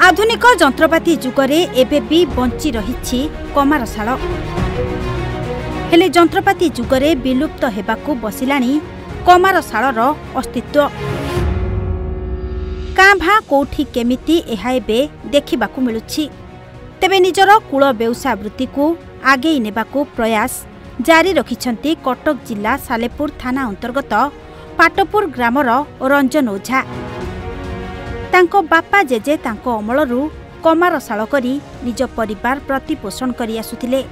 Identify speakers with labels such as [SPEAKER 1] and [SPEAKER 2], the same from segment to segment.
[SPEAKER 1] आधुनिक जंत्रपाति जुगरे एबे भी बंची रही कमारशाल हेले जंत्रपाति जुगरे विलुप्त हेबाकू बसिलाणी कमारशालर अस्तित्व काँ भाँ कोठी केमिति एहा एबे देखिबाकू मिलुछि। तेबे निजर कूल व्यवसाय वृत्ति को आगेई नेबाकू प्रयास जारी रखिछंती कटक जिला सालेपुर थाना अंतर्गत पाटपुर ग्रामर रंजन ओझा। तांको बापा जेजे तांको अमलरू कमारशाल करी निज परिवार प्रतिपोषण करी आसुथिले,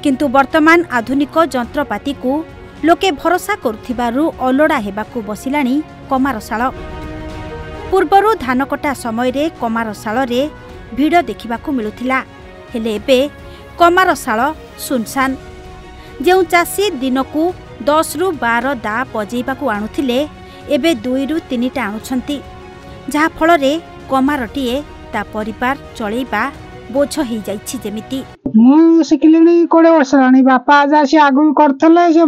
[SPEAKER 1] किंतु वर्तमान आधुनिक जंत्रपाति को लोके भरोसा करुथिबारु अलोड़ा हेबाकू बसिलाणी कमारशाल। पूर्वरु धान कटा समय रे कमारशाल रे भिड़ देखिबाकू मिलुथिला, हेले एबे कमारशाल सुनसान। जेउ चासी दिनकू 10 रु 12 दा पजेइबाकू आणुथिले एबे 2 रु 3 टा आणुछंती, जहा फल रे कमारटीए ता परिवार चलैबा बोझ ही जाइछि। जेमिति
[SPEAKER 2] मु शिखिलिनी 20 वर्ष रानी बापा जासी आगु करथले से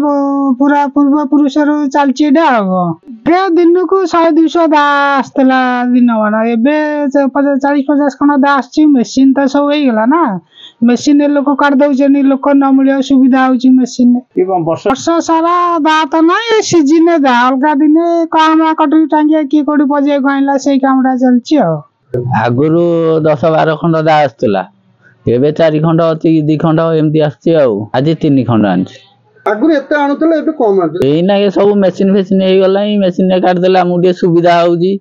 [SPEAKER 2] पूरा पूर्व पुरुष रो चालची डा हो बे दिन को 100-200 दा आस्तला दिन वाला एबे 40-50 खन दा आछि। मशीन त सब होई गेला ना, मशीन लोक काट दउछे नि, लोक न मिलियो सुविधा होछि मशीन ए वर्ष सारा दा त नै सीजन दा अलगा दिने कामा कटरी टांगिया की कोडी पजे गइला सेई कामडा चलछि। हो
[SPEAKER 3] आगुरु 10-12 खंड दा आस्तला, एबे 4 खंड अछि 2 खंड एमती आछि। आज 3 खंड आछि।
[SPEAKER 4] आगुरु एते आणुतले एबे कम आछि।
[SPEAKER 3] एई ना ये सब मशीन फेसिन हे गला, मशीन ने काट देला हमु सुविधा होउजी।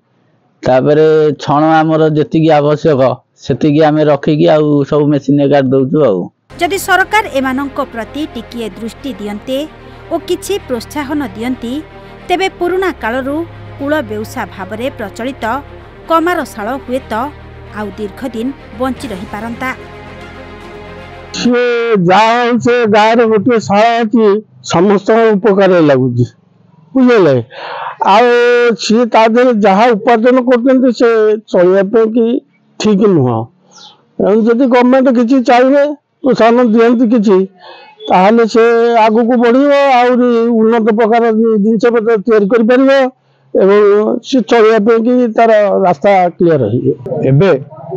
[SPEAKER 3] तापरे छण हमर जति की आवश्यक सेति की हमें रखी की आउ सब मशीन ने काट दउछु। आउ
[SPEAKER 1] जदि सरकार एमानंक प्रति टिकिए दृष्टि दियन्ते ओ किछि प्रोत्साहन दियन्ती, तेबे पुराना कालरू कूल व्यवसाय भावरे प्रचलित कमारशाल हुए तो आउ दीर्घ दिन बंची रही पारंता।
[SPEAKER 5] से गाँव गोटे शाला अच्छी समस्त उपकार लगुच बुझे सी जहाँ उपार्जन कर चलने कि ठीक नुह। जदि गवर्नमेंट किसी चाहिए प्रोत्साहन दिखती किसी ताहले से आगु को बढ़ उन्नत प्रकार जिनस पत्र तैयारी सी चलने कि तार रास्ता क्लीयर है।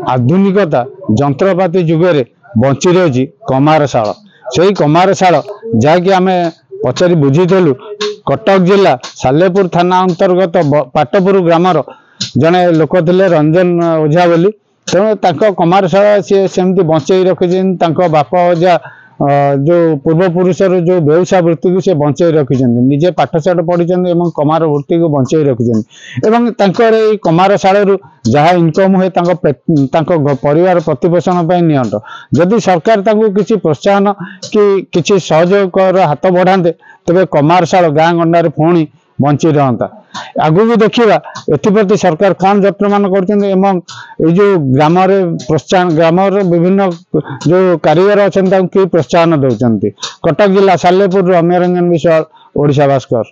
[SPEAKER 5] आधुनिकता जंत्रपाति जुगरे बंची रही कमारशाल। से कमारशाल जहाँकि आम पचारि बुझीलु कटक जिला सालेपुर थाना अंतर्गत पाटपुर ग्रामर जड़े लोक थे रंजन ओझा बोली। तेणु कमारशाल सी सेमती बंचई रखी बापा ओझा जो पूर्वपुरुष जो व्यवसाय वृत्ति को सी बंचई रखी निजे पाठशाठ पढ़ी कमार वृत्ति को बंचई रखी कमारशाल जहाँ इनकम हुए परिवार प्रतिपोषण नियंट। जदि सरकार किसी प्रोत्साहन कि किसी सहयोग हाथ बढ़ाते तेरे कमारशाल गाँ गंडार पुणी बंची रहता। आगु भी देखा एप्रति सरकार कौन जत्न मान कर जो ग्राम प्रोत्साहन ग्राम विभिन्न जो कारीगर अच्छा कि प्रोत्साहन दौरान। कटक जिला सालेपुर रम्य रंजन विश्वाल, ओडिशा भास्कर।